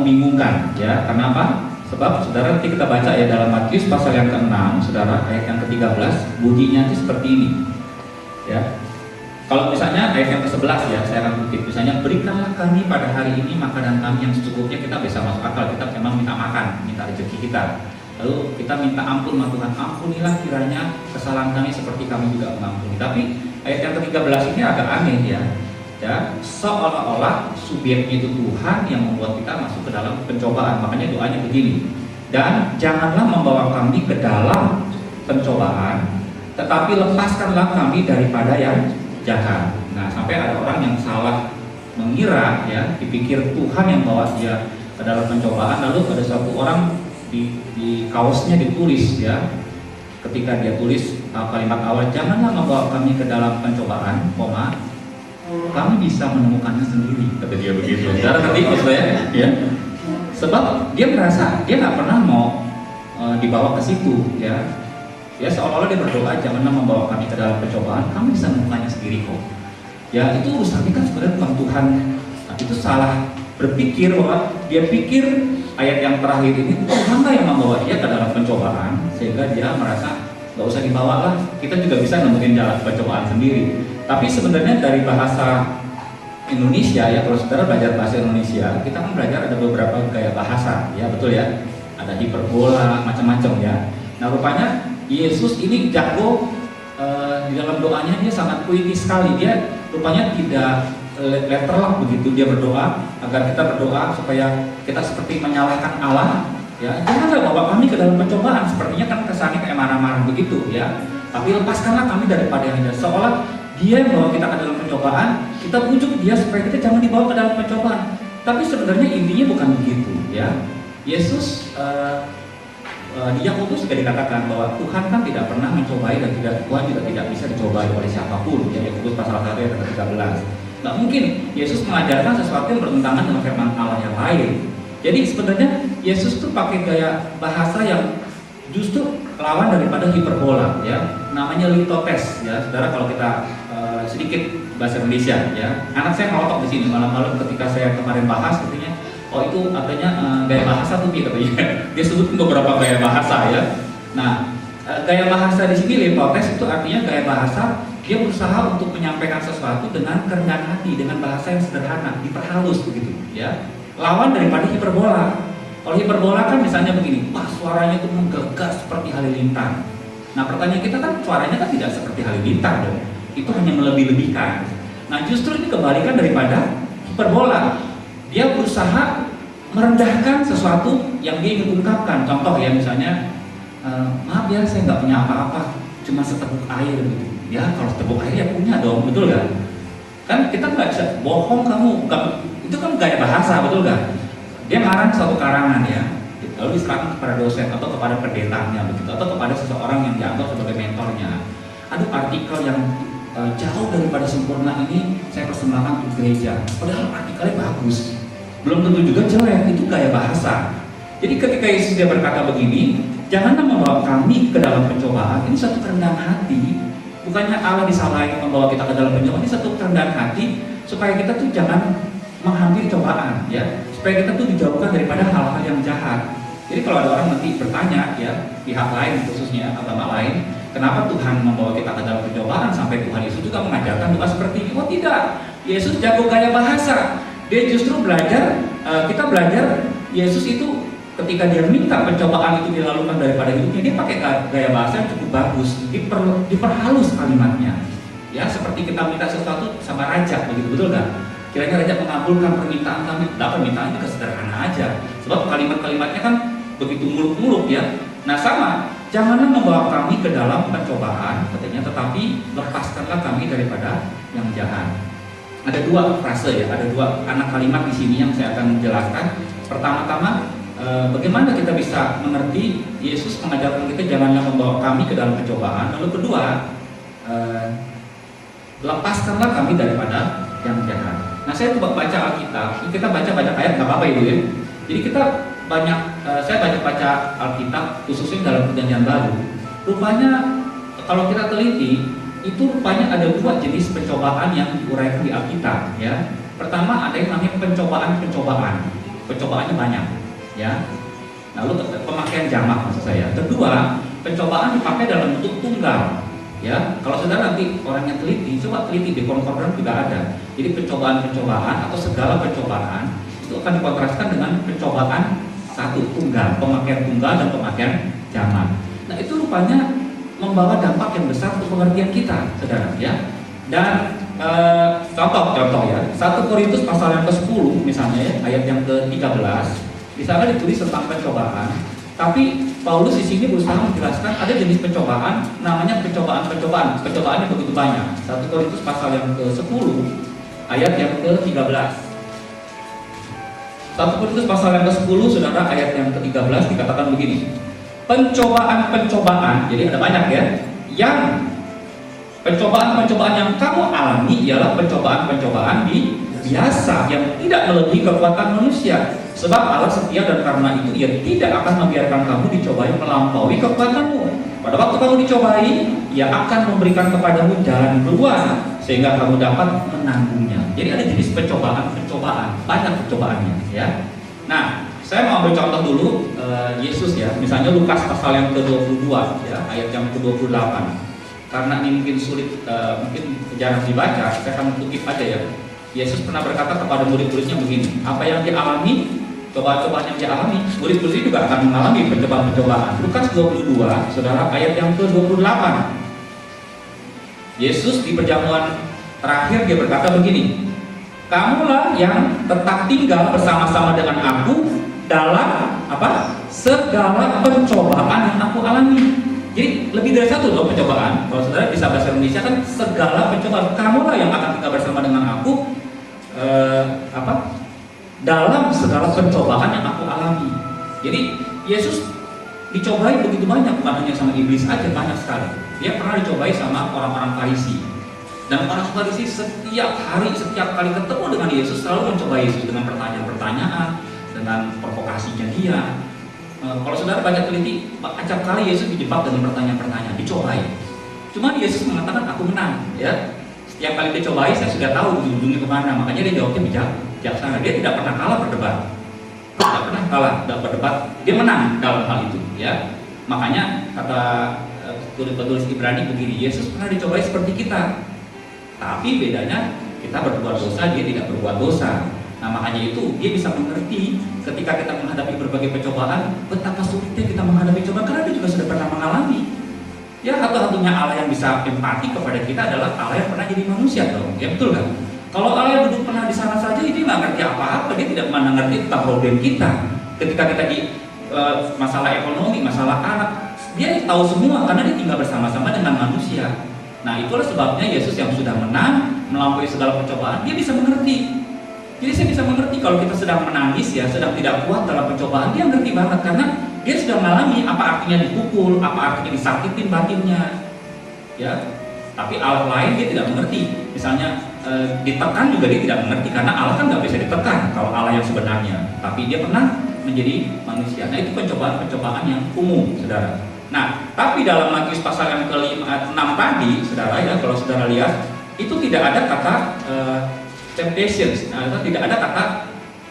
membingungkan ya. Kenapa? Sebab saudara nanti kita baca ya dalam Matius pasal yang ke-6, saudara, ayat yang ke-13, bunyinya itu seperti ini. Ya. Kalau misalnya ayat yang ke-11 ya, saya akan kutip. Misalnya, berikanlah kami pada hari ini makanan kami yang secukupnya. Kita bisa masuk akal, kita memang minta makan, minta rezeki kita. Lalu kita minta ampun sama Tuhan, ampunilah kiranya kesalahan kami seperti kami juga mengampuni. Tapi ayat yang ke-13 ini agak aneh ya. Ya, seolah-olah subjeknya itu Tuhan yang membuat kita masuk ke dalam pencobaan. Makanya doanya begini, dan janganlah membawa kami ke dalam pencobaan, tetapi lepaskanlah kami daripada yang jahat. Nah, sampai ada orang yang salah mengira ya, dipikir Tuhan yang bawa dia ke dalam pencobaan. Lalu ada satu orang di kaosnya ditulis ya, ketika dia tulis kalimat awal, janganlah membawa kami ke dalam pencobaan, koma, kami bisa menemukannya sendiri, kata dia begitu. Saudara ngerti maksud saya? Ya. Sebab dia merasa dia nggak pernah mau dibawa ke situ, ya. Ya seolah-olah dia berdoa, janganlah membawa kami ke dalam pencobaan, kami bisa menemukannya sendiri kok. Ya itu urusannya kan sebenarnya bukan Tuhan. Nah, itu salah berpikir bahwa dia pikir ayat yang terakhir ini Tuhan yang membawa dia ke dalam pencobaan, sehingga dia merasa nggak usah dibawa lah, kita juga bisa nemuin jalan pencobaan sendiri. Tapi sebenarnya dari bahasa Indonesia ya, kalau saudara belajar bahasa Indonesia, kita kan belajar ada beberapa gaya bahasa, ya betul ya, ada hiperbola, macam-macam ya. Nah rupanya Yesus ini jago di dalam doanya, dia sangat puitis sekali, dia rupanya tidak letterlock begitu, dia berdoa agar kita berdoa supaya kita seperti menyalahkan Allah. Ya, janganlah bawa kami ke dalam pencobaan, sepertinya kan kesannya kayak marah-marah begitu ya. Tapi lepaskanlah kami daripada yang jahat. Seolah dia yang bawa kita ke dalam pencobaan, kita bujuk dia supaya kita jangan dibawa ke dalam pencobaan. Tapi sebenarnya intinya bukan begitu ya. Yesus di Yakobus juga dikatakan bahwa Tuhan kan tidak pernah mencobai dan Tuhan juga tidak bisa dicobai oleh siapapun. Ya, Yakobus pasal 1 ayat 13. Nggak mungkin Yesus mengajarkan sesuatu yang bertentangan dengan firman Allah yang lain. Jadi sebenarnya Yesus tuh pakai gaya bahasa yang justru lawan daripada hiperbola ya, namanya litotes ya. Saudara kalau kita sedikit bahasa Indonesia ya, anak saya ngotot di sini malam-malam ketika saya kemarin bahas katanya, oh itu artinya gaya bahasa tuh katanya. Dia sebut beberapa gaya bahasa ya. Nah gaya bahasa di sini litotes itu artinya gaya bahasa dia berusaha untuk menyampaikan sesuatu dengan kerendahan hati, dengan bahasa yang sederhana, diperhalus begitu ya. Lawan daripada hiperbola. Kalau hiperbola kan misalnya begini, wah suaranya itu menggegas seperti halilintar. Nah pertanyaan kita kan suaranya kan tidak seperti halilintar dong. Itu hanya melebih-lebihkan. Nah justru ini kebalikan daripada hiperbola. Dia berusaha merendahkan sesuatu yang dia ingin ungkapkan. Contoh ya misalnya, maaf ya saya nggak punya apa-apa, cuma seteguk air gitu. Ya kalau seteguk air ya punya dong, betul kan? Kan kita nggak bisa bohong kamu, itu kan gaya bahasa, betul kan? Dia ngarang suatu karangan ya, lalu diserahkan kepada dosen atau kepada pendetanya begitu, atau kepada seseorang yang dianggap sebagai mentornya. Aduh artikel yang jauh daripada sempurna ini saya persembahkan untuk gereja, padahal artikelnya bagus, belum tentu juga jelek, itu gaya bahasa. Jadi ketika Yesus dia berkata begini, janganlah membawa kami ke dalam pencobaan, ini satu kerendahan hati. Bukannya Allah disalahin membawa kita ke dalam pencobaan, ini satu kerendahan hati supaya kita tuh jangan menghampiri cobaan ya, supaya kita tuh dijauhkan daripada hal-hal yang jahat. Jadi kalau ada orang nanti bertanya ya, pihak lain khususnya agama lain, kenapa Tuhan membawa kita ke dalam pencobaan sampai Tuhan Yesus juga mengajarkan doa seperti ini? Oh tidak, Yesus jago gaya bahasa. Dia justru belajar, kita belajar Yesus itu ketika dia minta pencobaan itu dilalukan daripada hidupnya, dia pakai gaya bahasa yang cukup bagus, diperhalus kalimatnya. Ya seperti kita minta sesuatu sama raja begitu, betul kan? Kiranya raja mengabulkan permintaan kami. Nah, permintaan itu sederhana aja. Sebab kalimat-kalimatnya kan begitu muluk-muluk ya. Nah sama, janganlah membawa kami ke dalam pencobaan katanya, tetapi lepaskanlah kami daripada yang jahat. Ada dua frase ya, ada dua anak kalimat di sini yang saya akan menjelaskan. Pertama-tama, bagaimana kita bisa mengerti Yesus mengajarkan kita janganlah membawa kami ke dalam pencobaan. Lalu kedua, lepaskanlah kami daripada yang jahat. Nah saya coba baca Alkitab, kita baca banyak ayat nggak apa-apa ibu ya. Jadi kita saya banyak baca Alkitab khususnya dalam Perjanjian Baru. Rupanya kalau kita teliti, itu rupanya ada dua jenis pencobaan yang diuraikan di Alkitab ya. Pertama ada yang namanya pencobaan-pencobaan. pencobaannya banyak, ya. Lalu pemakaian jamak maksud saya. Kedua, pencobaan dipakai dalam bentuk tunggal, ya. Kalau saudara nanti orang yang teliti, coba teliti di konkordan juga ada. Jadi pencobaan-pencobaan atau segala pencobaan itu akan dikontraskan dengan pencobaan satu tunggal, pemakaian tunggal dan pemakaian jamak. Nah itu rupanya membawa dampak yang besar untuk pengertian kita, saudara, ya. Dan contoh ya, 1 Korintus pasal yang ke-10 misalnya ya, ayat yang ke-13, di sana ditulis tentang pencobaan. Tapi Paulus di sini berusaha menjelaskan ada jenis pencobaan, namanya pencobaan. Pencobaannya begitu banyak. 1 Korintus pasal yang ke-10 ayat yang ke-13. 1 Korintus pasal yang ke-10 saudara, ayat yang ke-13 dikatakan begini. Pencobaan, jadi ada banyak ya. Yang pencobaan yang kamu alami ialah pencobaan biasa yang tidak melebihi kekuatan manusia. Sebab Allah setia dan karena itu Ia tidak akan membiarkan kamu dicobai melampaui kekuatanmu. Pada waktu kamu dicobai, Ia akan memberikan kepadamu jalan keluar sehingga kamu dapat menanggungnya. Jadi ada jenis pencobaan, banyak pencobaannya, ya. Nah, saya mau ambil contoh dulu Yesus ya. Misalnya Lukas pasal yang ke-22 ya, ayat yang ke-28. Karena ini mungkin sulit, mungkin jarang dibaca, saya akan kutip aja ya. Yesus pernah berkata kepada murid-muridnya begini, apa yang dialami, cobaan-cobaan yang dialami, murid-murid juga akan mengalami pencobaan-pencobaan. Lukas 22, saudara, ayat yang ke-28. Yesus di perjamuan terakhir dia berkata begini, kamulah yang tetap tinggal bersama-sama dengan aku dalam apa? Segala pencobaan yang aku alami. Jadi lebih dari satu loh pencobaan. Kalau saudara bisa bahasa Indonesia kan segala pencobaan. Kamulah yang akan tinggal bersama dengan aku dalam segala pencobaan yang aku alami. Jadi Yesus dicobai begitu banyak, bukan hanya sama iblis aja, banyak sekali. Dia pernah dicobai sama orang-orang Farisi. Dan orang Farisi setiap kali ketemu dengan Yesus selalu mencoba Yesus dengan pertanyaan-pertanyaan, dengan provokasinya dia. Kalau saudara banyak teliti, acap kali Yesus dijebak dengan pertanyaan-pertanyaan, dicobai. Cuma Yesus mengatakan aku menang, ya. Setiap kali dicobai saya sudah tahu ujung-ujungnya kemana, makanya dia jawabnya bijaksana. Dia tidak pernah kalah berdebat, dia menang dalam hal itu, ya. Makanya kata penulis Ibrani begini, Yesus pernah dicobai seperti kita, tapi bedanya kita berbuat dosa, dia tidak berbuat dosa. Nah makanya itu dia bisa mengerti ketika kita menghadapi berbagai pencobaan, betapa sulitnya kita menghadapi cobaan karena dia juga sudah pernah mengalami. Ya satu-satunya Allah yang bisa empati kepada kita adalah Allah yang pernah jadi manusia dong, ya betul kan? Kalau Allah yang duduk pernah di sana saja, dia nggak ngerti apa-apa, dia tidak pernah ngerti tentang problem kita. Ketika kita di masalah ekonomi, masalah anak, dia tahu semua karena dia tinggal bersama-sama dengan manusia. Nah itulah sebabnya Yesus yang sudah menang, melampaui segala pencobaan, dia bisa mengerti. Jadi saya bisa mengerti kalau kita sedang menangis ya, sedang tidak kuat dalam pencobaan, dia ngerti banget karena dia sudah mengalami apa artinya dipukul, apa artinya disakitin batinnya, ya. Tapi Allah lain dia tidak mengerti. Misalnya ditekan juga dia tidak mengerti karena Allah kan nggak bisa ditekan kalau Allah yang sebenarnya. Tapi dia pernah menjadi manusia. Nah itu pencobaan-pencobaan yang umum, saudara. Nah tapi dalam Matius pasal yang ke-6 tadi, saudara ya, kalau saudara lihat itu tidak ada kata temptations, nah, tidak ada kata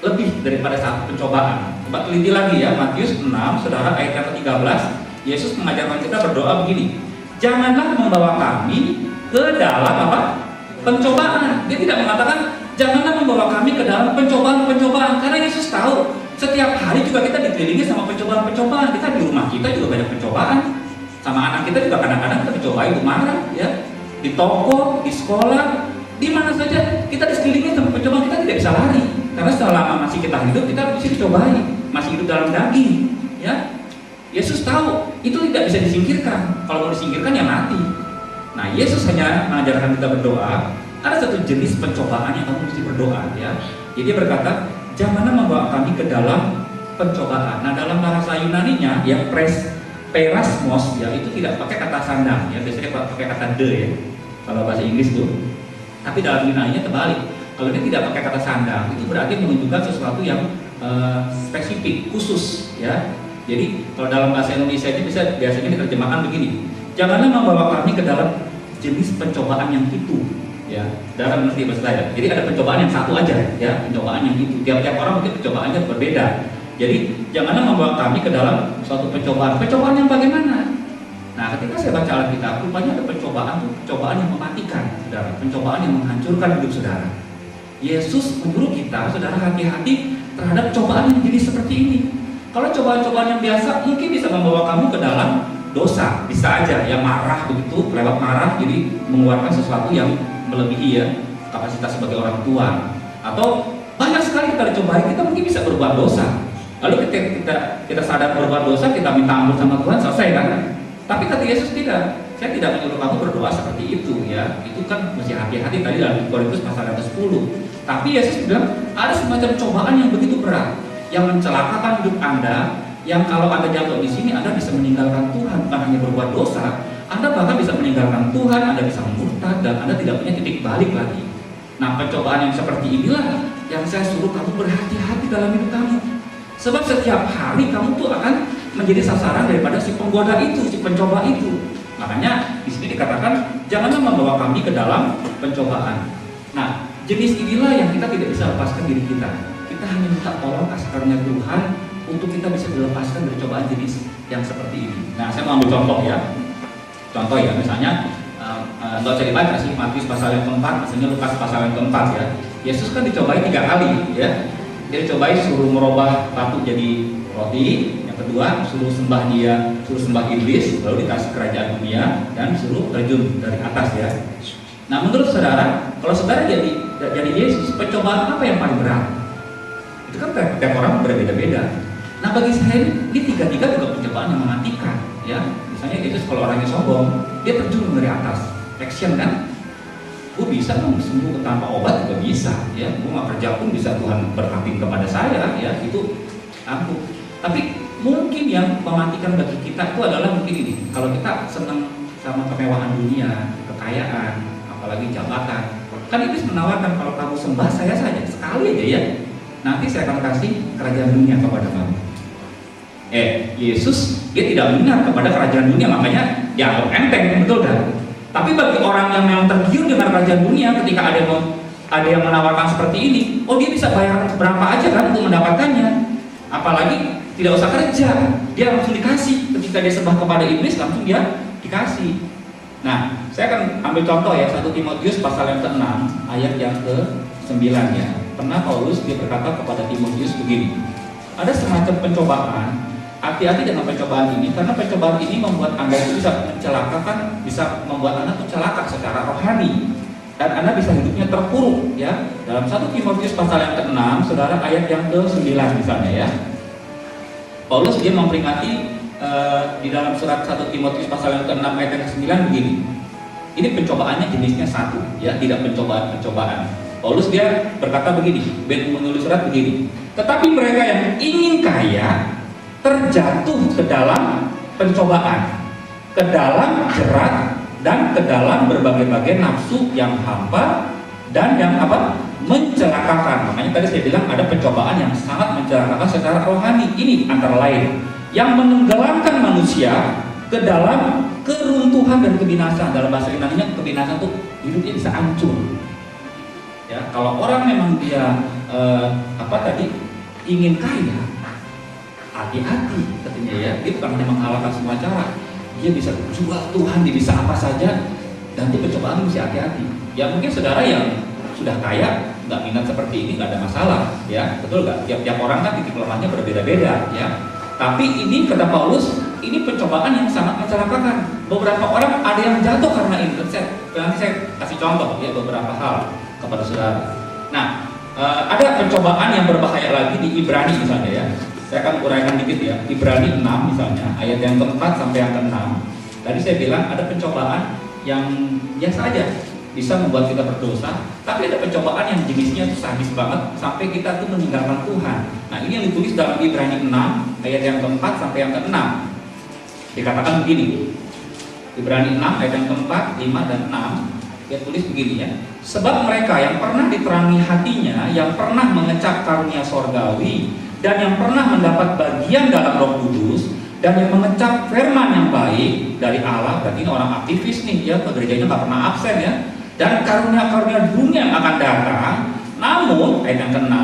lebih daripada satu pencobaan. Coba teliti lagi ya, Matius 6, saudara, ayat yang ke-13, Yesus mengajarkan kita berdoa begini, janganlah membawa kami ke dalam apa? Pencobaan. Dia tidak mengatakan, janganlah membawa kami ke dalam pencobaan-pencobaan, karena Yesus tahu, setiap hari juga kita dikelilingi sama pencobaan-pencobaan. Kita di rumah kita juga banyak pencobaan, sama anak kita juga kadang-kadang kita dicobai untuk marah, ya, di toko, di sekolah, di mana saja kita diselilingi sama pencobaan, kita tidak bisa lari karena selama masih kita hidup kita mesti dicobai, masih hidup dalam daging, ya. Yesus tahu itu tidak bisa disingkirkan. Kalau mau disingkirkan ya mati. Nah Yesus hanya mengajarkan kita berdoa. Ada satu jenis pencobaan yang kamu mesti berdoa, ya. Jadi dia berkata janganlah membawa kami ke dalam pencobaan. Nah dalam bahasa Yunaninya yang perasmos ya itu tidak pakai kata sandang, ya biasanya pakai kata de ya. Kalau bahasa Inggris tuh. Tapi dalam Yunani-nya terbalik. Kalau dia tidak pakai kata sandang, itu berarti menunjukkan sesuatu yang spesifik, khusus, ya. Jadi kalau dalam bahasa Indonesia itu biasanya diterjemahkan begini: janganlah membawa kami ke dalam jenis pencobaan yang itu, ya. Saudara mengerti maksud saya? Jadi ada pencobaan yang satu aja, ya, pencobaan yang itu. Tiap-tiap orang mungkin pencobaannya berbeda. Jadi janganlah membawa kami ke dalam suatu pencobaan. Pencobaan yang bagaimana? Nah, ketika saya baca Alkitab, rupanya ada pencobaan yang mematikan, saudara. Pencobaan yang menghancurkan hidup saudara. Yesus menyuruh kita, saudara, hati-hati terhadap cobaan yang jadi seperti ini. Kalau cobaan-cobaan yang biasa mungkin bisa membawa kamu ke dalam dosa, bisa aja ya, marah begitu, lewat marah jadi mengeluarkan sesuatu yang melebihi ya kapasitas sebagai orang tua. Atau banyak sekali kita dicobai, kita mungkin bisa berbuat dosa. Lalu ketika kita sadar berbuat dosa, kita minta ampun sama Tuhan, selesai kan? Tapi kata Yesus tidak. Saya tidak menyuruh kamu berdoa seperti itu ya. Itu kan mesti hati-hati tadi dalam Korintus pasal yang ke-10. Tapi Yesus bilang ada semacam cobaan yang begitu berat yang mencelakakan hidup Anda, yang kalau Anda jatuh di sini Anda bisa meninggalkan Tuhan, bukan hanya berbuat dosa, Anda bahkan bisa meninggalkan Tuhan, Anda bisa murtad dan Anda tidak punya titik balik lagi. Nah, pencobaan yang seperti inilah yang saya suruh kamu berhati-hati dalam hidup kamu. Sebab setiap hari kamu tuh akan menjadi sasaran daripada si penggoda itu, si pencoba itu. Makanya di sini dikatakan janganlah membawa kami ke dalam pencobaan. Nah, jenis inilah yang kita tidak bisa lepaskan diri kita. Kita hanya minta tolong kasih karunia Tuhan untuk kita bisa dilepaskan dari cobaan jenis yang seperti ini. Nah, saya mau ambil contoh ya. Contoh ya, misalnya nggak usah dibaca sih, Matius pasal yang keempat, misalnya Lukas pasal yang keempat ya. Yesus kan dicobai 3 kali ya. Dia dicobai suruh merubah batu jadi roti. Yang kedua suruh sembah iblis, lalu dikasih kerajaan dunia, dan suruh terjun dari atas ya. Nah, menurut saudara, kalau saudara jadi Yesus, pencobaan apa yang paling berat? Itu kan tiap orang berbeda-beda. Nah, bagi saya ini tiga-tiga juga pencobaan yang mematikan ya. Misalnya Yesus kalau orangnya sombong, dia terjun dari atas, action kan? Gue bisa dong sembuh tanpa obat juga bisa ya. Gue nggak kerja pun bisa Tuhan berkati kepada saya ya. Itu ampuh. Tapi mungkin yang mematikan bagi kita itu adalah mungkin ini. Kalau kita senang sama kemewahan dunia, kekayaan, apalagi jabatan, kan iblis menawarkan kalau kamu sembah saya saja sekali aja ya, nanti saya akan kasih kerajaan dunia kepada kamu. Yesus dia tidak minat kepada kerajaan dunia, makanya dianggap enteng, betul kan? Tapi bagi orang yang memang tergiur dengan kerajaan dunia, ketika ada yang menawarkan seperti ini, oh dia bisa bayar berapa aja kan untuk mendapatkannya. Apalagi tidak usah kerja, dia langsung dikasih. Ketika dia sembah kepada iblis, langsung dia dikasih. Nah, saya akan ambil contoh ya, 1 Timotius pasal yang ke-6 ayat yang ke-9 ya. Pernah Paulus dia berkata kepada Timotius begini, ada semacam pencobaan, hati-hati dengan pencobaan ini, karena pencobaan ini membuat Anda itu bisa mencelakakan, bisa membuat Anda itu celaka secara rohani, dan Anda bisa hidupnya terpuruk ya. Dalam 1 Timotius pasal yang ke-6, saudara, ayat yang ke-9 misalnya ya, Paulus dia memperingati di dalam surat 1 Timotius pasal yang ke-6 ayat yang ke-9 begini. Ini pencobaannya jenisnya satu ya, tidak pencobaan-pencobaan. Paulus dia berkata begini, menulis surat begini, tetapi mereka yang ingin kaya terjatuh ke dalam pencobaan, ke dalam jerat, dan ke dalam berbagai-bagai nafsu yang hampa dan yang mencelakakan. Makanya tadi saya bilang ada pencobaan yang sangat mencelakakan secara rohani. Ini antara lain yang menenggelamkan manusia ke dalam keruntuhan dan kebinasaan. Dalam bahasa Yunani kebinasaan itu hidupnya bisa hancur. Ya, kalau orang memang dia ingin kaya, hati-hati katanya ya. Dia bukan hanya menghalalkan semua cara, dia bisa jual Tuhan, dia bisa apa saja, dan itu pencobaan mesti hati-hati. Ya mungkin saudara yang sudah kaya nggak minat seperti ini, nggak ada masalah ya, betul nggak? Tiap orang kan titik lemahnya berbeda-beda ya. Tapi ini kata Paulus, ini pencobaan yang sangat mencelakakan. Beberapa orang ada yang jatuh karena ini. Nanti saya kasih contoh ya beberapa hal kepada saudara. Nah, ada pencobaan yang berbahaya lagi di Ibrani misalnya ya. Saya akan uraikan dikit ya. Ibrani 6 misalnya, ayat yang ke-4 sampai yang ke-6. Tadi saya bilang ada pencobaan yang biasa aja, bisa membuat kita berdosa, tapi ada pencobaan yang jenisnya tuh sadis banget sampai kita tuh meninggalkan Tuhan. Nah, ini yang ditulis dalam Ibrani 6 ayat yang ke-4 sampai yang ke-6. Dikatakan begini. Ibrani 6 ayat yang ke-4, 5 dan 6. Dia tulis begini ya. Sebab mereka yang pernah diterangi hatinya, yang pernah mengecap karunia sorgawi, dan yang pernah mendapat bagian dalam Roh Kudus, dan yang mengecap firman yang baik dari Allah, berarti ini orang aktivis nih ya, ke gerejanya nggak pernah absen ya. dan karunia-karunia dunia yang akan datang. Namun ayat yang ke-6,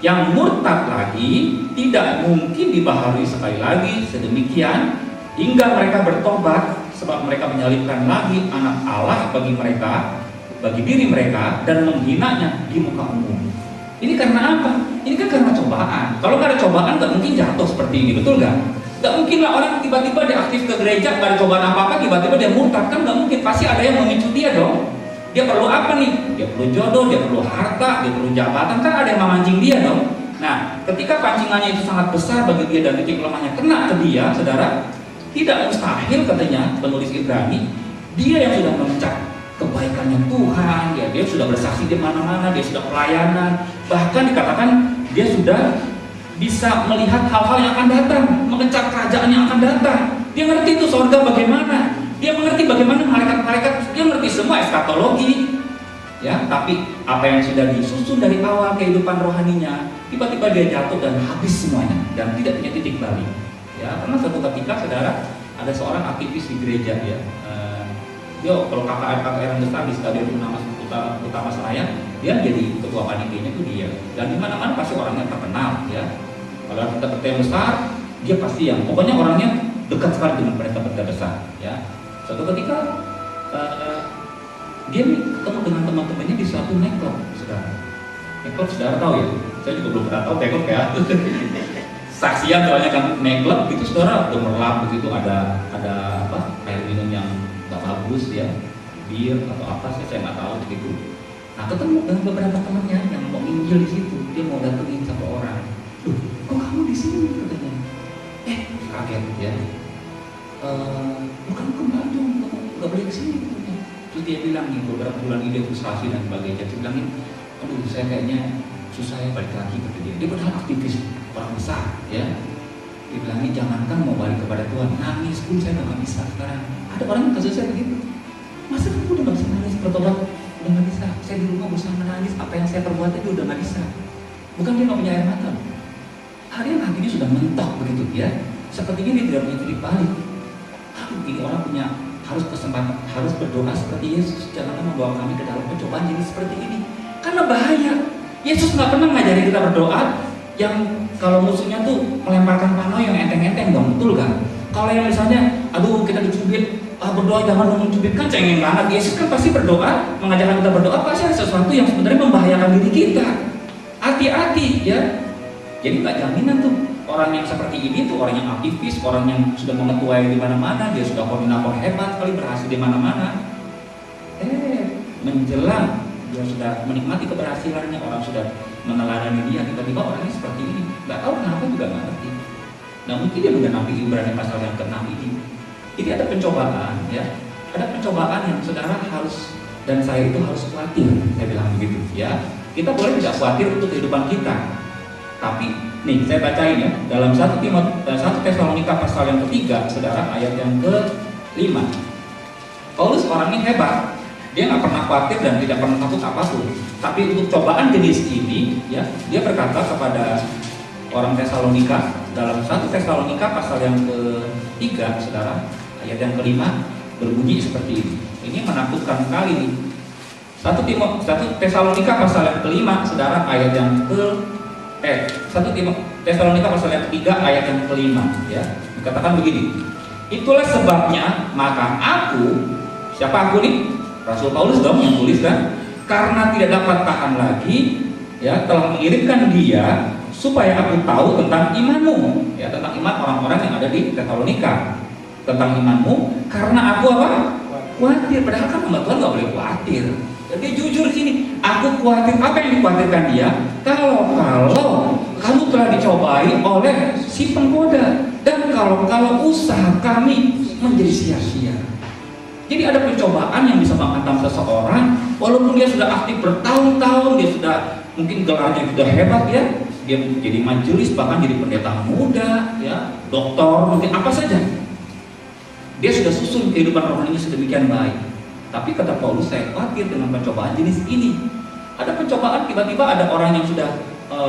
yang murtad lagi tidak mungkin dibaharui sekali lagi sedemikian hingga mereka bertobat, sebab mereka menyalibkan lagi anak Allah bagi mereka, bagi diri mereka, dan menghinanya di muka umum. Ini karena apa? Ini kan karena cobaan. Kalau nggak ada cobaan nggak mungkin jatuh seperti ini, betul nggak? Nggak mungkin lah orang tiba-tiba dia aktif ke gereja, nggak ada cobaan apa-apa, tiba-tiba dia murtad, kan nggak mungkin. Pasti ada yang memicu dia dong. Dia perlu apa nih? Dia perlu jodoh, dia perlu harta, dia perlu jabatan, kan ada yang memancing dia dong. Nah, ketika pancingannya itu sangat besar bagi dia dan titik lemahnya kena ke dia, saudara, tidak mustahil katanya penulis Ibrani, dia yang sudah memecah kebaikannya Tuhan, dia sudah bersaksi di mana-mana, dia sudah pelayanan, bahkan dikatakan dia sudah bisa melihat hal-hal yang akan datang, mengecap kerajaan yang akan datang. Dia ngerti itu sorga bagaimana, dia mengerti bagaimana malaikat-malaikat, dia ngerti semua eskatologi, ya. Tapi apa yang sudah disusun dari awal kehidupan rohaninya, tiba-tiba dia jatuh dan habis semuanya dan tidak punya titik balik. Ya, karena suatu ketika saudara ada seorang aktivis di gereja ya, dia kalau KKR besar di Stadion Utama Senayan, dia jadi ketua panitianya itu dia. Dan di mana-mana pasti orangnya terkenal ya. Kalau kita yang besar, dia pasti yang pokoknya orangnya dekat sekali dengan pendeta besar ya. Suatu ketika dia ketemu dengan teman-temannya di suatu nightclub, saudara. Nightclub saudara tahu ya? Saya juga belum pernah tahu nightclub ya. Saksian soalnya kan nightclub itu saudara gemerlap begitu, ada apa air minum yang nggak bagus ya, bir atau apa saya nggak tahu begitu. Nah ketemu dengan beberapa temannya yang mau injil di situ, dia mau datengin satu orang. Loh, kok kamu di sini katanya? Kaget ya. Bukan kembali dong, kamu nggak boleh kesini katanya. Terus dia bilang nih beberapa bulan ini frustrasi dan sebagainya. Dia bilangin, aduh saya kayaknya susah ya balik lagi kata dia. Dia padahal aktivis orang besar ya. Dibilangin jangankan mau balik kepada Tuhan, nangis pun saya nggak bisa sekarang. Ada orang yang kasus saya begitu. Masa kamu udah nggak bisa nangis bertobat? Udah nggak bisa. Saya di rumah berusaha menangis, apa yang saya perbuat itu udah nggak bisa. Bukan dia nggak punya air mata. Harian hatinya sudah mentok begitu ya. Sepertinya dia tidak punya titik balik. Aduh, ini orang punya harus kesempatan, harus berdoa seperti Yesus. Janganlah membawa kami ke dalam pencobaan jadi seperti ini. Karena bahaya. Yesus nggak pernah ngajarin kita berdoa yang kalau musuhnya tuh melemparkan panau yang enteng-enteng dong, betul kan? Kalau yang misalnya, aduh kita dicubit, berdoa jangan mencubit, kan cengeng banget. Yesus kan pasti berdoa, mengajarkan kita berdoa pasti ada sesuatu yang sebenarnya membahayakan diri kita. Hati-hati ya. Jadi nggak jaminan tuh orang yang seperti ini tuh orang yang aktivis, orang yang sudah mengetuai di mana-mana, dia sudah koordinator hebat kali berhasil di mana-mana. Menjelang dia sudah menikmati keberhasilannya, orang sudah meneladani dia, tiba-tiba orangnya seperti ini, nggak tahu kenapa juga nggak ngerti. Nah mungkin dia menggenapi Ibrani pasal yang ke-6 ini. Jadi ada pencobaan ya, ada pencobaan yang saudara harus dan saya itu harus khawatir, saya bilang begitu ya. Kita boleh tidak khawatir untuk kehidupan kita, tapi nih saya bacain ya dalam 1 Tesalonika pasal yang ke-3, saudara, ayat yang ke-5. Paulus orangnya hebat. Dia nggak pernah khawatir dan tidak pernah takut apapun. Tapi untuk cobaan jenis ini, ya, dia berkata kepada orang Tesalonika dalam 1 Tesalonika pasal yang ke-3, saudara, ayat yang ke-5 berbunyi seperti ini. Ini menakutkan sekali nih. 1 Tesalonika pasal yang ke-5, saudara, ayat yang Tesalonika pasal yang ke-3 ayat yang ke-5, ya. Dikatakan begini. Itulah sebabnya maka aku, siapa aku nih? Rasul Paulus dong yang tulis kan, karena tidak dapat tahan lagi, ya, telah mengirimkan dia supaya aku tahu tentang imanmu, ya, tentang iman orang-orang yang ada di Tesalonika, tentang imanmu, karena aku apa? Khawatir. Padahal kan sama Tuhan nggak boleh khawatir. Jadi jujur sini, aku khawatir. Apa yang dikhawatirkan dia? Kalau kamu telah dicobai oleh si penggoda, dan kalau usaha kami menjadi sia-sia. Jadi ada pencobaan yang bisa menghantam seseorang, walaupun dia sudah aktif bertahun-tahun, dia sudah mungkin gelarnya sudah hebat ya, dia jadi majelis, bahkan jadi pendeta muda, ya, doktor, mungkin apa saja. Dia sudah susun kehidupan rohaninya sedemikian baik. Tapi kata Paulus, saya khawatir dengan pencobaan jenis ini. Ada pencobaan tiba-tiba ada orang yang sudah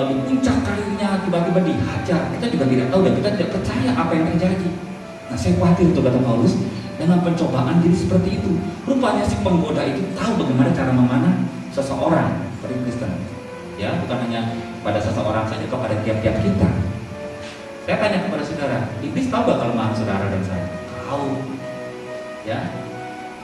di puncak karirnya tiba-tiba dihajar. Kita juga tidak tahu dan kita tidak percaya apa yang terjadi. Nah, saya khawatir tuh kata Paulus. dengan pencobaan jadi seperti itu. Rupanya si penggoda itu tahu bagaimana cara memanah seseorang seperti Kristen. Ya, bukan hanya pada seseorang saja, kepada tiap-tiap kita. Saya tanya kepada saudara, iblis tahu gak kelemahan saudara dan saya? Tahu. Ya,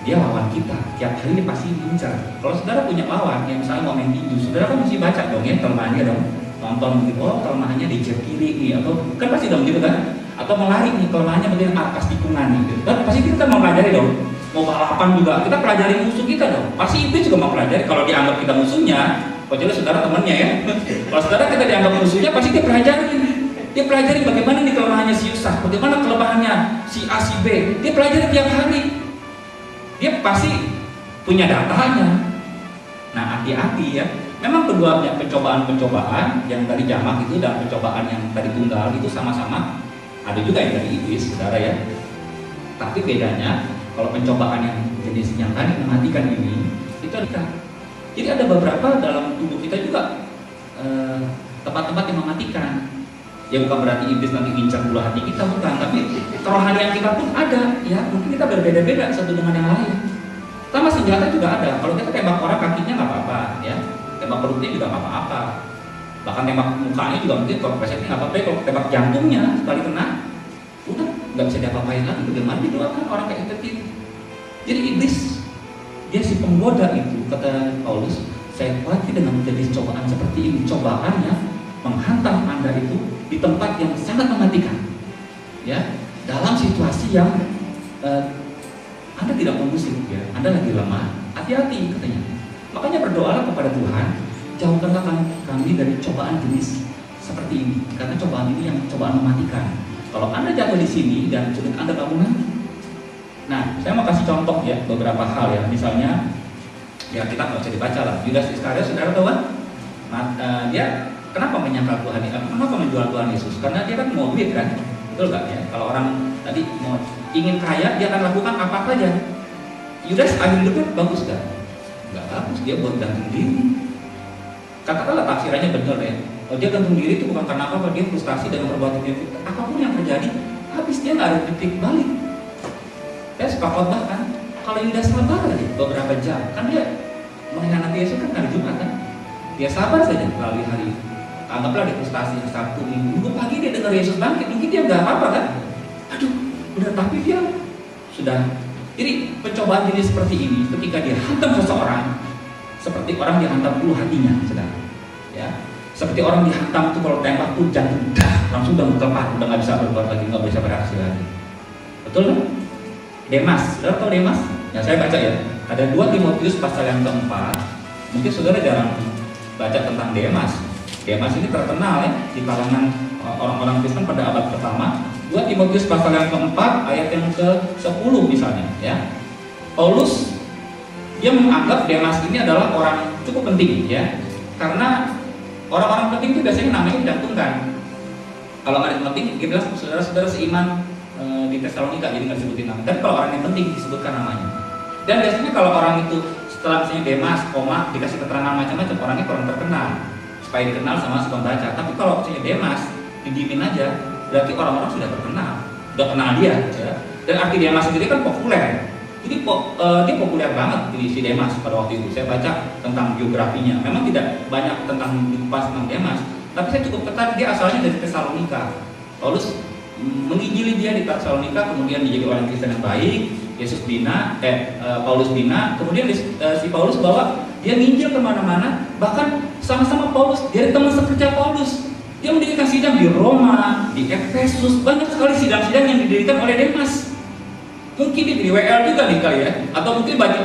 dia lawan kita. Tiap hari dia pasti incar. Kalau saudara punya lawan yang misalnya mau main tinju, saudara kan mesti baca dong ya kelemahannya dong. Tonton gitu, oh kelemahannya di jari kiri nih, atau kan pasti dong gitu kan? Atau mau lari nih, kelemahannya mungkin atas tikungan nih. Gitu. Dan pasti kita mau pelajari dong. Mau balapan juga, kita pelajari musuh kita dong. Pasti iblis juga mau pelajari. Kalau dianggap kita musuhnya, kecuali saudara temannya ya. Kalau saudara kita dianggap musuhnya, pasti dia pelajari. Dia pelajari bagaimana nih kelemahannya si Yusuf, bagaimana kelemahannya si A, si B. Dia pelajari tiap hari. Dia pasti punya datanya. Nah, hati-hati ya. Memang keduanya pencobaan-pencobaan yang dari jamak itu dan pencobaan yang dari tunggal itu sama-sama ada juga yang dari iblis, saudara ya. Tapi bedanya kalau pencobaan yang jenis yang tadi mematikan ini itu ada. Jadi ada beberapa dalam tubuh kita juga tempat-tempat yang mematikan. Ya bukan berarti iblis nanti ngincar bulu hati kita, bukan. Tapi kerohanian kita pun ada. Ya mungkin kita berbeda-beda satu dengan yang lain. Sama senjata juga ada. Kalau kita tembak orang kakinya nggak apa-apa, ya. Tembak perutnya juga nggak apa-apa. Bahkan tembak mukanya juga mungkin kalau presetnya nggak apa-apa. Kalau tembak jantungnya sekali kena, udah nggak bisa diapa-apain lagi. Bagaimana didoakan orang kayak itu? Jadi iblis, dia si penggoda itu, kata Paulus, saya khawatir dengan menjadi cobaan seperti ini. Cobaannya menghantam Anda itu di tempat yang sangat mematikan, ya, dalam situasi yang Anda tidak kondusif, ya, Anda lagi lemah, hati-hati katanya. Makanya berdoalah kepada Tuhan, jauhkanlah kami dari cobaan jenis seperti ini, karena cobaan ini yang cobaan mematikan. Kalau Anda jatuh di sini dan sulit Anda bangun lagi. Nah, saya mau kasih contoh ya beberapa hal ya, misalnya, ya kita nggak usah dibaca lah. Yudas Iskariot, saudara tahu kan? Dia kenapa menyangkal Tuhan Yesus? Kenapa menjual Tuhan Yesus? Karena dia kan mau duit kan, betul nggak ya? Kalau orang tadi mau ingin kaya, dia akan lakukan apa saja. Yudas akhir hidupnya bagus nggak? Nggak bagus, dia buat gantung diri. Katakanlah tafsirannya benar ya. Oh, dia gantung diri itu bukan karena apa? Dia frustasi dengan perbuatan dia. Apapun yang terjadi, habis dia nggak ada titik balik. Saya suka khotbah kan. Kalau Yudas sabar aja beberapa jam, kan dia mengkhianati Yesus kan hari Jumat kan. Dia sabar saja melalui hari. Anggaplah dia frustasi Sabtu, Minggu pagi dia dengar Yesus bangkit, mungkin dia nggak apa-apa kan? Aduh, udah tapi dia sudah. Jadi pencobaan jenis seperti ini, ketika dia hantam seseorang, seperti orang dihantam bulu hatinya, saudara. Ya, seperti orang dihantam itu kalau tembak tuh jantung langsung udah terlepas, udah nggak bisa berbuat lagi, nggak bisa bereaksi lagi. Betul kan? Demas, saudara tahu Demas? Ya saya baca ya. Ada 2 Timotius pasal yang keempat. Mungkin saudara jarang baca tentang Demas. Demas ini terkenal ya di kalangan orang-orang Kristen pada abad pertama. 2 Timotius pasal yang keempat ayat yang ke-10 misalnya ya. Paulus dia menganggap Demas ini adalah orang cukup penting ya. Karena orang-orang penting itu biasanya namanya dicantumkan. Kalau nggak ada penting, kita saudara-saudara seiman di Tesalonika, jadi nggak disebutin nama. Dan kalau orang yang penting disebutkan namanya. Dan biasanya kalau orang itu setelah misalnya Demas, dikasih keterangan macam-macam, orangnya kurang terkenal supaya dikenal sama si pembaca. Tapi kalau misalnya Demas didiemin aja, berarti orang-orang sudah terkenal, udah kenal dia. Ya. Dan arti Demas sendiri kan populer. Jadi dia populer banget di si Demas pada waktu itu. Saya baca tentang biografinya. Memang tidak banyak tentang dikupas tentang Demas, tapi saya cukup tertarik dia asalnya dari Tesalonika. Paulus menginjili dia di Tesalonika, kemudian dia jadi orang Kristen yang baik. Paulus bina, kemudian si Paulus bawa dia nginjil kemana-mana, bahkan sama-sama Paulus, dia teman sekerja Paulus. Dia mendirikan sidang di Roma, di Efesus, banyak sekali sidang-sidang yang didirikan oleh Demas. Mungkin di WL juga nih kali ya, atau mungkin banyak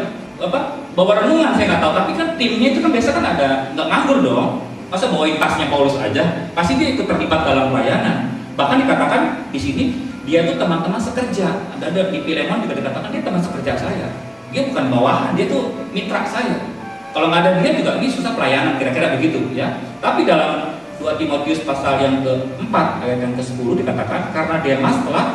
bawa renungan, saya nggak tahu. Tapi kan timnya itu kan biasa kan ada, nggak nganggur dong. Masa bawain tasnya Paulus aja? Pasti dia ikut terlibat dalam pelayanan. Bahkan dikatakan di sini dia tuh teman-teman sekerja. Ada di Filemon juga dikatakan dia teman sekerja saya. Dia bukan bawahan, dia tuh mitra saya. Kalau nggak ada dia juga ini susah pelayanan, kira-kira begitu ya. Tapi dalam 2 Timotius pasal yang ke-4 ayat yang ke-10 dikatakan karena Demas telah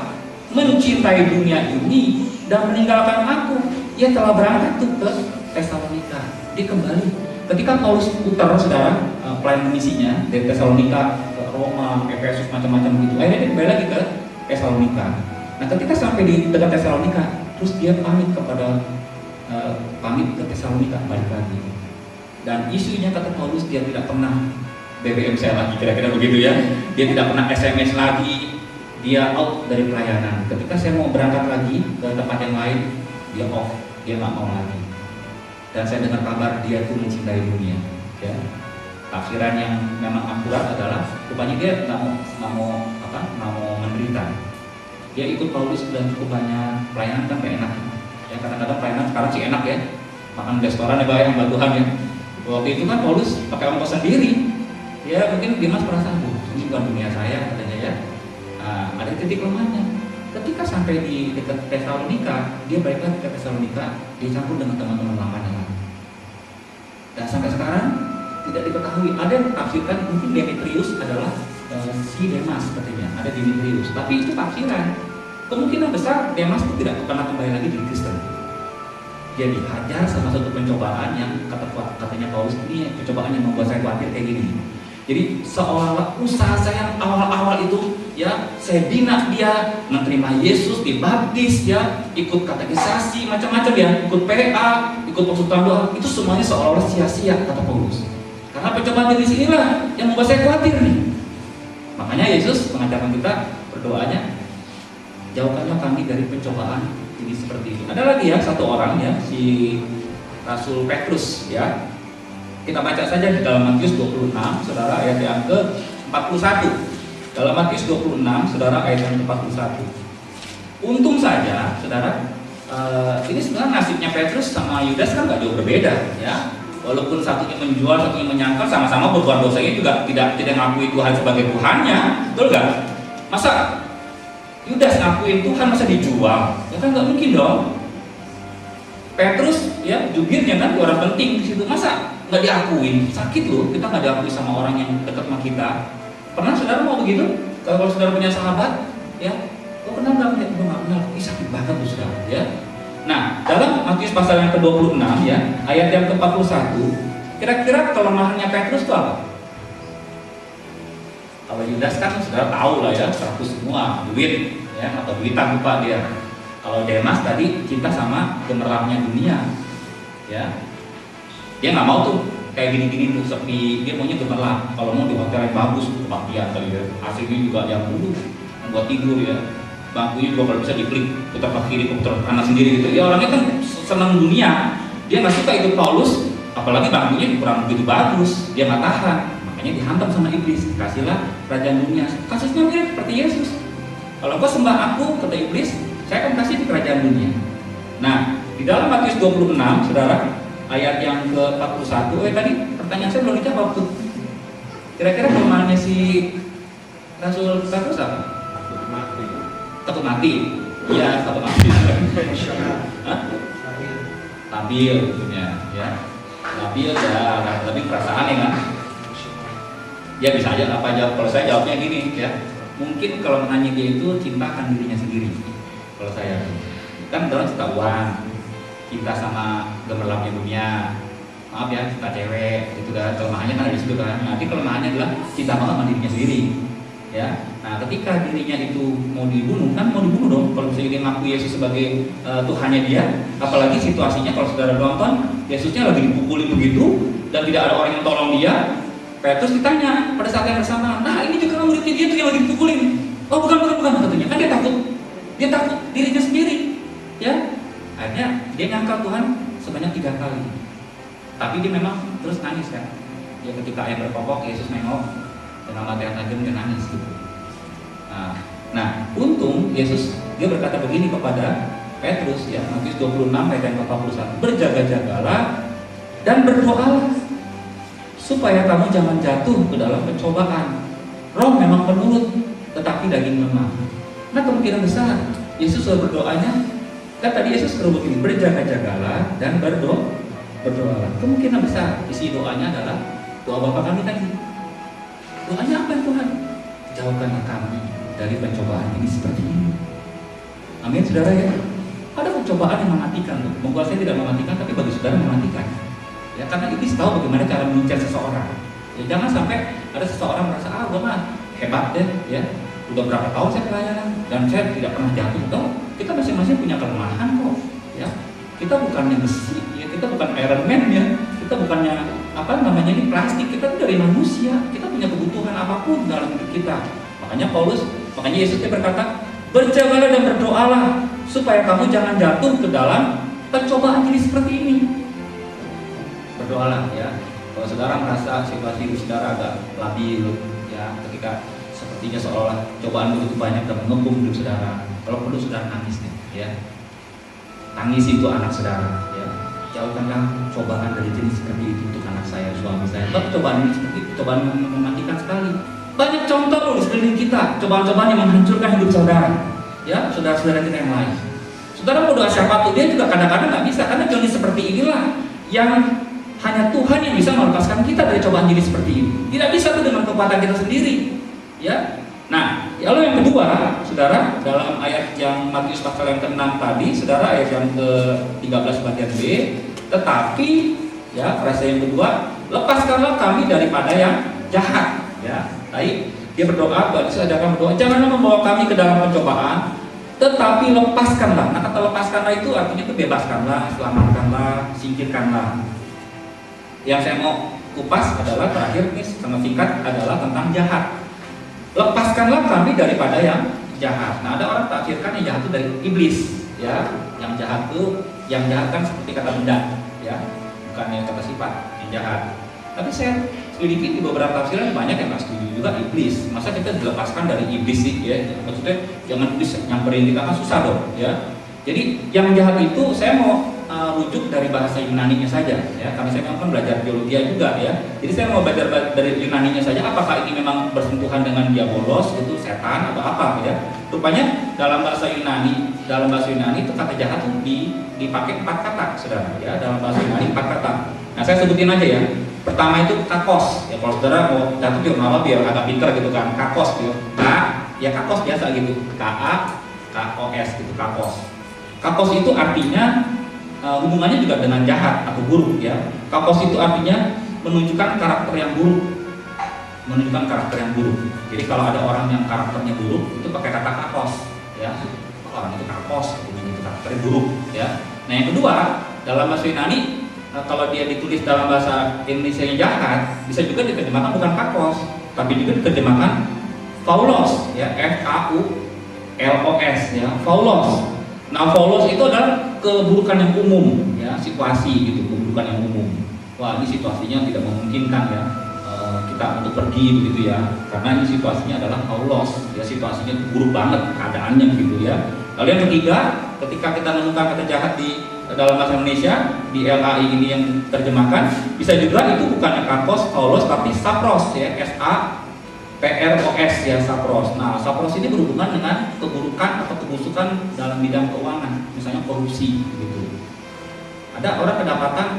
mencintai dunia ini dan meninggalkan aku, ia telah berangkat tuh ke Tesalonika. Dia kembali. Ketika Paulus putar saudara pelayanan misinya dari Tesalonika ke Roma, Efesus macam-macam gitu. Akhirnya dia kembali lagi ke Tesalonika. Nah, ketika sampai di dekat Tesalonika, Terus dia pamit ke Tesalonika, balik lagi. Dan isunya kata Paulus, dia tidak pernah BBM saya lagi, kira-kira begitu ya. Dia tidak pernah SMS lagi, dia out dari pelayanan. Ketika saya mau berangkat lagi ke tempat yang lain, dia off, dia nggak mau lagi. Dan saya dengar kabar dia tuh mencintai dunia. Ya. Tafsiran yang memang akurat adalah rupanya dia nggak mau menderita. Dia ikut Paulus dan cukup banyak pelayanan, kan gak enak. Ya, kadang-kadang pelayanan sekarang sih enak ya, makan restoran ya banyak hamba Tuhan ya. Waktu itu kan Paulus pakai ongkos sendiri. Ya mungkin Dimas merasa, ini bukan dunia saya katanya ya. Ada titik lemahnya. Ketika sampai di dekat Tesalonika, dia balik lagi ke Tesalonika, dicampur dengan teman-teman lamanya lagi. Dan sampai sekarang tidak diketahui. Ada yang tafsirkan mungkin Demetrius adalah si Demas katanya, ada Demetrius. Tapi itu tafsiran. Kemungkinan besar Demas itu tidak pernah kembali lagi jadi Kristen. Dia dihajar sama satu pencobaan yang katanya Paulus, ini pencobaan yang membuat saya khawatir kayak gini. Jadi seolah-olah usaha saya yang awal-awal itu ya, saya bina dia menerima Yesus, dibaptis ya, ikut katekisasi macam-macam ya, ikut PA, ikut persekutuan doa, itu semuanya seolah-olah sia-sia kata Paulus. Karena pencobaan dari sinilah yang membuat saya khawatir nih. Makanya Yesus mengajarkan kita berdoanya, jauhkanlah kami dari pencobaan ini seperti ini. Ada lagi ya satu orang ya, si Rasul Petrus ya. Kita baca saja di dalam Matius 26, saudara, ayat yang ke-41. Dalam Matius 26, saudara, ayat yang ke-41. Untung saja, saudara, ini sebenarnya nasibnya Petrus sama Yudas kan gak jauh berbeda ya. Walaupun satunya menjual, satunya menyangkal, sama-sama berbuat dosanya juga tidak ngakui Tuhan sebagai Tuhannya, betul gak? Masa Yudas ngakuin Tuhan, masa dijual? Ya kan gak mungkin dong. Petrus ya jubirnya kan orang penting di situ, masa nggak diakuin? Sakit loh, kita nggak diakui sama orang yang dekat sama kita. Pernah saudara mau begitu? Kalau saudara punya sahabat, ya, kok kenal nggak? Gue nggak kenal. Ih, sakit banget tuh saudara, ya. Nah, dalam Matius pasal yang ke-26 ya, ayat yang ke-41, kira-kira kelemahannya Petrus itu apa? Kalau Yudas kan saudara tahu lah ya, 100 semua, duit, ya, atau duitan lupa dia. Kalau Demas tadi cinta sama gemerlapnya dunia, ya. Dia nggak mau tuh kayak gini-gini tuh sepi, dia maunya gemerlap. Kalau mau di hotel yang bagus, kebahagiaan kali ya. AC-nya juga yang dulu, buat tidur ya. Bangkunya juga kalau bisa diklik, putar ke kiri, putar ke kanan sendiri gitu. Ya orangnya kan senang dunia, dia nggak suka ikut Paulus, apalagi bangkunya kurang begitu bagus, dia nggak tahan. Makanya dihantam sama iblis, kasihlah kerajaan dunia. Kasusnya mirip seperti Yesus. Kalau kau sembah aku, kata iblis, saya akan kasih di kerajaan dunia. Nah, di dalam Matius 26, saudara, ayat yang ke-41, tadi pertanyaan saya belum dijawab tuh. Kira-kira kelemahannya si Rasul Petrus apa? Takut mati. Iya, takut mati. Labil, tentunya, ya. Labil ya, tapi perasaan ya kan. Ya bisa aja apa jawab. Kalau saya jawabnya gini, ya. Mungkin kalau nanya dia itu cinta akan dirinya sendiri. Kalau saya kan orang cinta uang, cinta sama gemerlapnya dunia, maaf ya, cinta cewek itu kan kelemahannya kan ada di situ kan. Nanti kelemahannya adalah cinta banget sama dirinya sendiri, ya. Nah ketika dirinya itu mau dibunuh, kan mau dibunuh dong. Kalau misalnya dia ngaku Yesus sebagai Tuhannya dia, apalagi situasinya kalau saudara nonton Yesusnya lagi dipukuli begitu dan tidak ada orang yang tolong dia. Petrus ditanya pada saat yang bersama, nah ini juga muridnya dia tuh yang lagi dipukulin. Oh bukan katanya, kan dia takut dirinya sendiri, ya. Akhirnya dia ngangkat Tuhan sebanyak 3 kali. Tapi dia memang terus nangis kan. Ya ketika ayat berpokok, Yesus nengok dengan mata yang tajam, dia nangis gitu. Nah, untung Yesus dia berkata begini kepada Petrus ya, Matius 26 ayat yang ke-41, berjaga-jagalah dan berdoalah supaya kamu jangan jatuh ke dalam pencobaan. Roh memang penurut, tetapi daging lemah. Nah kemungkinan besar Yesus berdoanya, kan tadi Yesus suruh begini, berjaga-jagalah dan berdoalah. Kemungkinan besar isi doanya adalah doa Bapa kami tadi. Doanya apa Tuhan? Jauhkanlah kami dari pencobaan ini seperti ini. Amin saudara ya. Ada pencobaan yang mematikan loh. Membuat saya tidak mematikan, tapi bagi saudara mematikan. Ya karena iblis tahu bagaimana cara mengincar seseorang. Ya jangan sampai ada seseorang merasa gue mah hebat deh, ya. Udah berapa tahun saya pelayanan dan saya tidak pernah jatuh. Kita masing-masing punya kelemahan kok. kita bukannya besi, ya kita bukan Iron Man ya, kita bukannya ini plastik, kita dari manusia, kita punya kebutuhan apapun dalam hidup kita. Makanya Yesus berkata, berjagalah dan berdoalah supaya kamu jangan jatuh ke dalam pencobaan ini seperti ini. Berdoalah ya. Kalau saudara merasa situasi hidup saudara agak labil ya, ketika sepertinya seolah cobaan begitu banyak dan mengepung hidup saudara, kalau perlu saudara nangis nih ya. Tangis itu anak saudara ya. Jauhkanlah cobaan dari jenis seperti itu untuk anak saya, suami saya. Sebab cobaan ini seperti itu, cobaan mematikan sekali. Banyak contoh loh di sekeliling kita, cobaan-cobaan yang menghancurkan hidup saudara ya, saudara-saudara kita yang lain. Saudara mau doa siapa tuh, dia juga kadang-kadang nggak bisa, karena jenis seperti inilah yang hanya Tuhan yang bisa melepaskan kita dari cobaan jenis seperti ini. Tidak bisa tuh dengan kekuatan kita sendiri ya. Nah, lalu yang kedua, saudara, dalam ayat yang Matius pasal yang ke-6 tadi, saudara, ayat yang ke-13 bagian B, tetapi ya, frase yang kedua, lepaskanlah kami daripada yang jahat ya. Tadi dia berdoa, saudara berdoa, janganlah membawa kami ke dalam pencobaan, tetapi lepaskanlah. Nah, kata lepaskanlah itu artinya itu bebaskanlah, selamatkanlah, singkirkanlah. Yang saya mau kupas adalah terakhir ini sangat singkat adalah tentang jahat. Lepaskanlah kami daripada yang jahat. Nah, ada orang tafsirkan yang jahat itu dari iblis ya. Yang jahat kan seperti kata benda ya, bukan yang kata sifat yang jahat. Tapi saya selidiki di beberapa tafsiran banyak yang nggak setuju juga iblis. Masa kita dilepaskan dari iblis sih ya? Maksudnya jangan iblis nyamperin kita, kan susah dong ya. Jadi yang jahat itu saya mau rujuk dari bahasa Yunani-nya saja ya, karena saya memang belajar biologi juga ya. Jadi saya mau belajar dari Yunani-nya saja, apakah ini memang bersentuhan dengan diabolos itu setan atau apa ya. Rupanya dalam bahasa Yunani itu kata jahat itu dipakai 4 kata saudara ya, dalam bahasa Yunani 4 kata. Nah, saya sebutin aja ya. Pertama itu kakos ya, kalau saudara mau catat di nama biar agak pinter gitu kan. Kakos gitu. Kakos biasa gitu. KAKOS gitu, kakos. Kakos itu artinya hubungannya juga dengan jahat atau buruk ya. Kakos itu artinya menunjukkan karakter yang buruk. Jadi kalau ada orang yang karakternya buruk itu pakai kata kakos ya. Orang itu kakos, itu karakternya buruk ya. Nah, yang kedua, dalam bahasa Yunani kalau dia ditulis dalam bahasa Indonesia yang jahat, bisa juga diterjemahkan bukan kakos, tapi juga diterjemahkan faulos ya, FAULOS ya, faulos. Nah, faulos itu adalah keburukan yang umum ya, situasi gitu, keburukan yang umum. Wah, ini situasinya tidak memungkinkan ya kita untuk pergi begitu ya, karena ini situasinya adalah faulos ya, situasinya buruk banget keadaannya gitu ya. Lalu yang ketiga, ketika kita menemukan kata jahat di dalam bahasa Indonesia di LAI ini yang terjemahkan, bisa juga itu bukan kakos, faulos, tapi sapros ya, SAPROS ya, sapros. Nah, sapros ini berhubungan dengan keburukan atau kebusukan dalam bidang keuangan, misalnya korupsi gitu. Ada orang kedapatan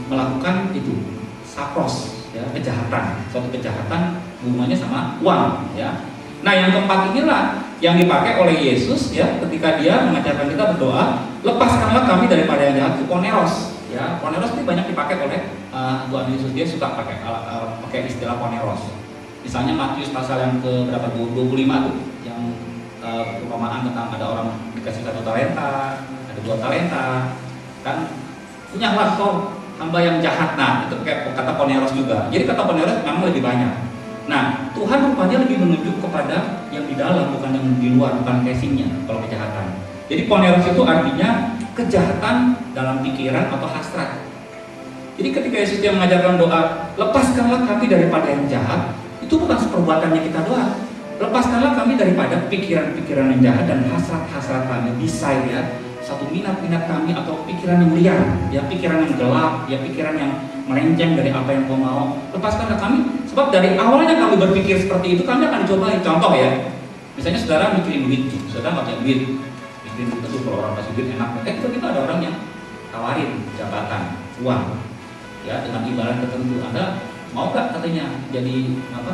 melakukan itu sapros ya, kejahatan, suatu kejahatan hubungannya sama uang ya. Nah, yang keempat inilah yang dipakai oleh Yesus ya, ketika dia mengajarkan kita berdoa, lepaskanlah kami daripada yang jahat, poneros ya. Poneros ini banyak dipakai oleh Tuhan Yesus, dia suka pakai istilah poneros. Misalnya Matius pasal yang ke berapa 25 tuh, yang perumpamaan tentang ada orang dikasih 1 talenta, ada 2 talenta, kan punyalah kau hamba yang jahat. Nah, itu kayak kata poneros juga. Jadi kata poneros memang lebih banyak. Nah, Tuhan rupanya lebih menunjuk kepada yang di dalam, bukan yang di luar, bukan casingnya kalau kejahatan. Jadi poneros itu artinya kejahatan dalam pikiran atau hasrat. Jadi ketika Yesus dia mengajarkan doa, lepaskanlah kami daripada yang jahat, itu bukan perbuatannya kita doa. Lepaskanlah kami daripada pikiran-pikiran yang jahat dan hasrat-hasrat kami, desire ya, satu minat-minat kami atau pikiran yang liar, ya pikiran yang gelap, ya pikiran yang melenceng dari apa yang kau mau. Lepaskanlah kami, sebab dari awalnya kami berpikir seperti itu, kami akan dicobai. Contoh ya, misalnya saudara mikirin duit, saudara nggak punya duit, mikirin itu kalau orang kasih duit enak. Kita ada orang yang tawarin jabatan, uang, ya dengan imbalan tertentu. Anda mau gak katanya jadi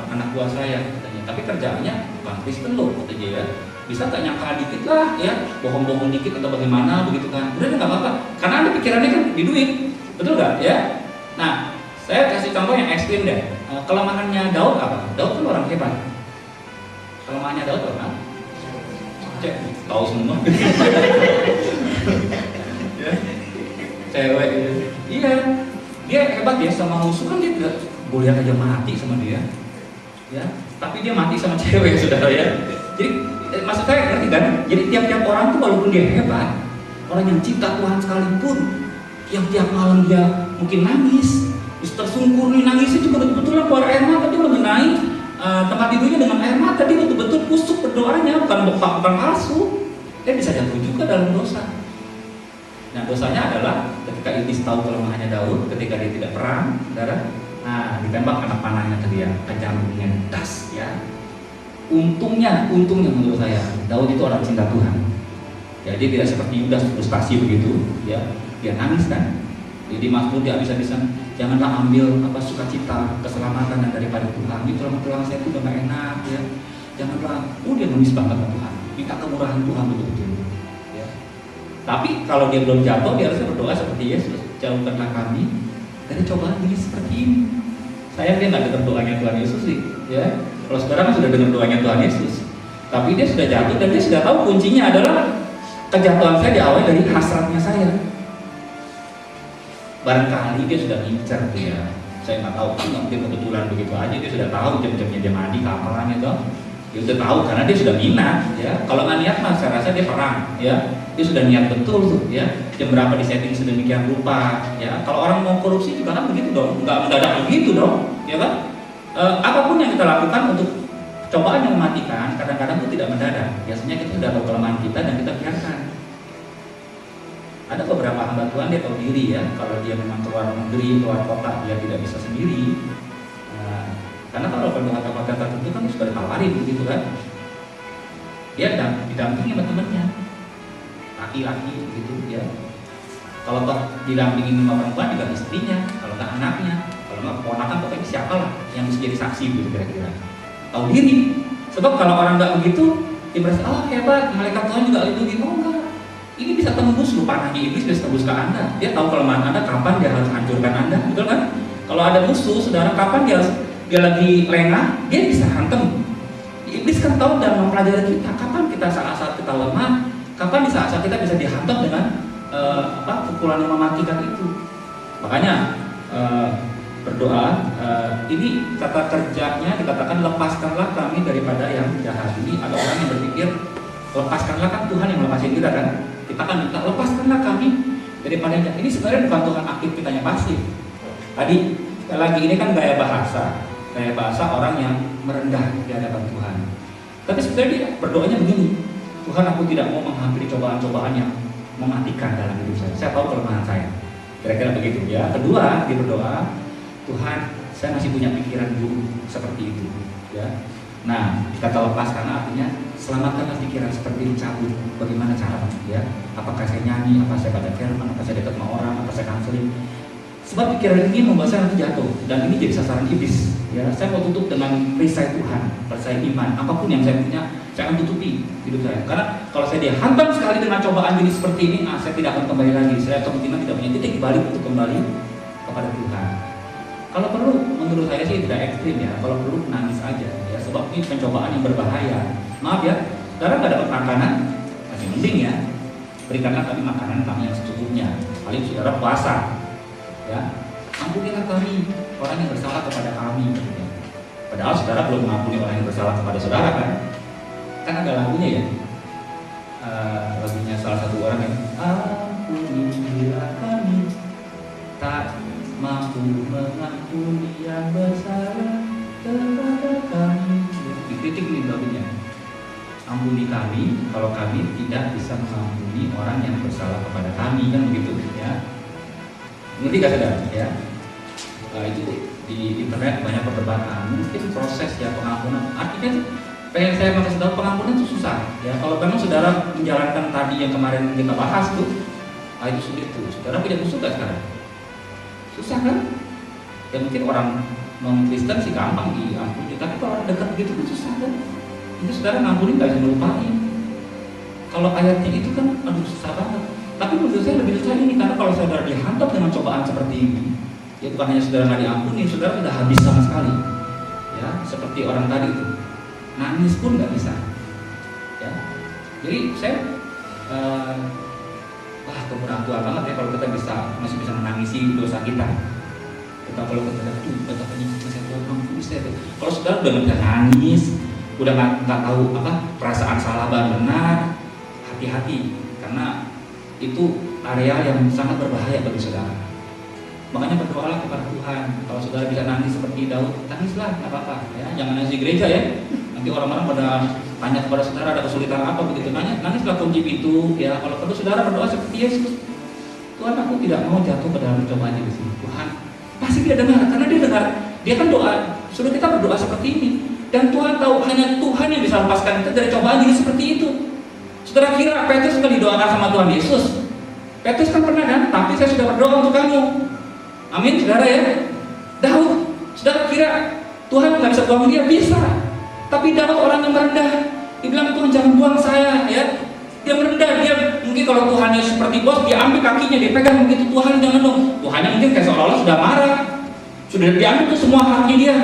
anak buah saya katanya, tapi kerjaannya bukan Kristen loh katanya ya. Bisa gak nyangka dikit lah ya, bohong-bohong dikit atau bagaimana begitu kan. Udah nggak apa-apa, karena Anda pikirannya kan di duit, betul gak ya? Nah, saya kasih contoh yang ekstrim deh. Kelemahannya Daud apa? Daud kan orang hebat. Kelemahannya Daud apa? Cek, tahu semua. Ya. sama musuh kan dia tidak boleh aja mati sama dia, ya. Tapi dia mati sama cewek, saudara ya. Jadi maksud saya ngerti kan? Jadi tiap-tiap orang tuh walaupun dia hebat, orang yang cinta Tuhan sekalipun, yang tiap malam dia mungkin nangis, tersungkur nih nangisnya juga betul-betul keluar air mata, dia mengenai tempat tidurnya dengan air mata, dia betul-betul kusuk berdoanya, bukan palsu. Dia bisa jatuh juga dalam dosa. Nah, dosanya adalah ketika Iblis tahu kelemahannya Daud, ketika dia tidak perang, saudara, nah ditembak anak panahnya tadi ya, tajamnya das ya. Untungnya menurut saya, Daud itu orang cinta Tuhan. Ya, dia tidak seperti Yudas frustasi begitu, ya, dia nangis kan. Jadi Mazmur dia bisa-bisa, janganlah ambil sukacita keselamatan daripada Tuhan. Ini tulang saya itu udah gak enak ya. Janganlah, dia nangis banget sama Tuhan, minta kemurahan Tuhan betul-betul. Tapi kalau dia belum jatuh, dia harusnya berdoa seperti Yesus, jauhkanlah kami dari cobaan ini seperti ini. Sayang dia nggak dengar doanya Tuhan Yesus sih, ya. Kalau sekarang kan sudah dengar doanya Tuhan Yesus, tapi dia sudah jatuh dan dia sudah tahu kuncinya adalah kejatuhan saya diawali dari hasratnya saya. Barangkali dia sudah ngincer dia, saya nggak tahu, kan mungkin kebetulan begitu aja dia sudah tahu jam-jamnya dia mandi kapan gitu. Dia sudah tahu karena dia sudah minat, ya. Kalau nggak niat mah saya rasa dia perang, ya. Dia sudah niat betul tuh, ya. Jam berapa di setting sedemikian rupa, ya. Kalau orang mau korupsi juga kan begitu dong, nggak mendadak begitu dong, ya kan? Apapun yang kita lakukan untuk cobaan yang mematikan, kadang-kadang itu tidak mendadak. Biasanya kita sudah tahu kelemahan kita dan kita biarkan. Ada beberapa hamba Tuhan dia tahu diri ya, kalau dia memang keluar negeri, keluar kota, dia tidak bisa sendiri. Karena kalau pendoa kota tertentu kan sudah ditawarin begitu kan, dia didampingi sama temannya, laki-laki gitu ya. Kalau toh didampingi sama perempuan juga istrinya, kalau nggak anaknya, kalau nggak keponakan, pokoknya siapa lah yang bisa jadi saksi gitu kira-kira. Tahu diri, sebab kalau orang nggak begitu, dia merasa hebat, malaikat Tuhan juga lindungi. Enggak, ini bisa tembus loh panahnya iblis, bisa tembus ke Anda. Dia tahu kelemahan Anda, kapan dia harus hancurkan Anda, betul kan? Kalau ada musuh, saudara, kapan dia lagi lengah, dia bisa hantam. Iblis kan tahu dan mempelajari kita, kapan kita saat-saat kita lemah, kapan di saat-saat kita bisa dihantam dengan pukulan yang mematikan itu. Makanya berdoa, ini kata kerjanya dikatakan lepaskanlah kami daripada yang jahat. Ini ada orang yang berpikir lepaskanlah, kan Tuhan yang melepasin kita kan. Kita kan minta lepaskanlah kami daripada yang jahat. Ini sebenarnya bukan Tuhan aktif, kitanya pasif. Tadi lagi ini kan gaya bahasa orang yang merendah di hadapan Tuhan. Tapi sebenarnya dia berdoanya begini, Tuhan, aku tidak mau menghampiri cobaan-cobaan yang mematikan dalam hidup saya. Saya tahu kelemahan saya. Kira-kira begitu ya. Kedua, dia berdoa, Tuhan, saya masih punya pikiran buruk seperti itu. Ya. Nah, kata lepaskan artinya selamatkanlah pikiran seperti dicabut. Bagaimana caranya? Ya. Apakah saya nyanyi? Apa saya baca firman? Apa saya dekat sama orang? Apa saya counseling? Sebab pikiran ini membuat saya nanti jatuh, dan ini jadi sasaran iblis. Ya, saya mau tutup dengan perisai Tuhan, perisai iman. Apapun yang saya punya, saya akan tutupi hidup saya. Karena kalau saya dihantam sekali dengan cobaan jenis seperti ini, saya tidak akan kembali lagi. Saya kemungkinan tidak punya titik balik untuk kembali kepada Tuhan. Kalau perlu, menurut saya sih tidak ekstrim ya. Kalau perlu nangis aja, ya. Sebab ini pencobaan yang berbahaya. Maaf ya, sekarang nggak dapat makanan, masih mending ya. Berikanlah kami makanan kami yang secukupnya. Paling saudara puasa. Ya, ampunilah kami orang yang bersalah kepada kami. Padahal saudara belum mengampuni orang yang bersalah kepada saudara kan? Kan ada lagunya ya, lagunya salah satu orang yang ampunilah kami tak mampu mengampuni yang bersalah kepada kami. Dikritik nih lagunya. Ampuni kami kalau kami tidak bisa mengampuni orang yang bersalah kepada kami, kan begitu ya. Ngerti gak saudara? Ya. Itu di internet banyak perdebatan. Mungkin proses ya pengampunan. Artinya pengen saya kasih tahu, pengampunan itu susah. Ya, kalau memang saudara menjalankan tadi yang kemarin kita bahas tuh, itu sulit tuh. Saudara punya musuh gak sekarang? Susah kan? Ya mungkin orang non Kristen sih gampang diampuni, tapi kalau orang dekat begitu pun susah kan? Itu saudara ngampunin gak bisa melupain. Kalau ayatnya itu kan, aduh susah banget. Tapi menurut saya lebih susah ini, karena kalau saudara dihantam dengan cobaan seperti ini, ya bukan hanya saudara nggak diampuni, saudara sudah habis sama sekali. Ya, seperti orang tadi itu, nangis pun nggak bisa. Ya, jadi saya, kemurahan Tuhan banget ya kalau kita masih bisa menangisi dosa kita. Kita kalau kita betapa nyiksa saya Tuhan, ampuni saya. Kalau saudara udah nggak bisa nangis, udah nggak tahu apa perasaan salah dan benar, hati-hati, karena itu area yang sangat berbahaya bagi saudara. Makanya berdoalah kepada Tuhan. Kalau saudara bisa nangis seperti Daud, tangislah, nggak apa-apa. Ya, jangan nangis di gereja ya. Nanti orang-orang pada tanya kepada saudara ada kesulitan apa begitu, nangislah kunci pintu. Ya, kalau perlu saudara berdoa seperti Yesus. Tuhan, aku tidak mau jatuh ke dalam cobaan di sini. Tuhan, pasti dia dengar, karena dia dengar. Dia kan doa, suruh kita berdoa seperti ini. Dan Tuhan tahu hanya Tuhan yang bisa lepaskan kita dari cobaan jadi seperti itu. Saudara kira Petrus kan didoakan sama Tuhan Yesus? Petrus kan pernah kan, tapi saya sudah berdoa untuk kamu. Amin, saudara ya. Daud, saudara kira Tuhan nggak bisa buang dia? Bisa. Tapi Daud orang yang merendah. Dia bilang, Tuhan jangan buang saya, ya. Dia merendah, dia mungkin kalau Tuhannya seperti bos, dia ambil kakinya, dia pegang begitu, Tuhan jangan dong. Tuhannya mungkin kayak seolah-olah sudah marah, sudah diambil tuh semua haknya dia.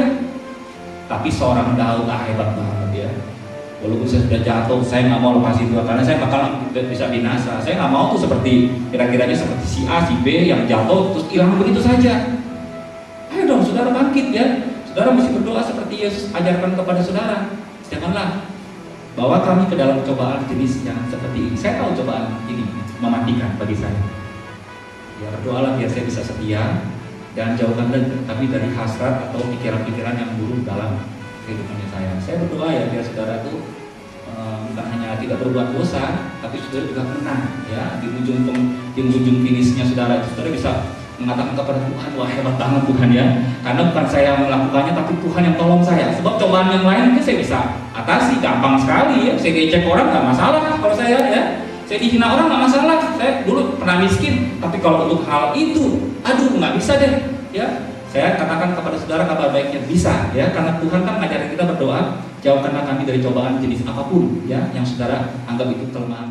Tapi seorang Daud hebat banget ya. Walaupun saya sudah jatuh, saya nggak mau lepasin Tuhan karena saya bakal bisa binasa. Saya nggak mau tuh seperti kira-kiranya seperti si A, si B yang jatuh terus hilang begitu saja. Ayo dong, saudara bangkit ya. Saudara mesti berdoa seperti Yesus ajarkan kepada saudara. Janganlah bawa kami ke dalam cobaan jenis yang seperti ini. Saya tahu cobaan ini mematikan bagi saya. Ya berdoalah biar saya bisa setia dan jauhkan kami dari hasrat atau pikiran-pikiran yang buruk dalam kehidupannya saya. Saya berdoa ya biar saudara itu bukan hanya tidak berbuat dosa, tapi saudara juga menang ya di ujung finishnya saudara bisa mengatakan kepada Tuhan, wah hebat banget Tuhan ya, karena bukan saya yang melakukannya tapi Tuhan yang tolong saya. Sebab cobaan yang lain mungkin saya bisa atasi gampang sekali ya, saya diejek orang nggak masalah kalau saya ya, saya dihina orang nggak masalah, saya dulu pernah miskin, tapi kalau untuk hal itu, aduh nggak bisa deh ya. Saya katakan kepada saudara kabar baiknya bisa ya, karena Tuhan kan mengajarkan kita berdoa, jauhkanlah kami dari cobaan jenis apapun ya yang saudara anggap itu kelemahan.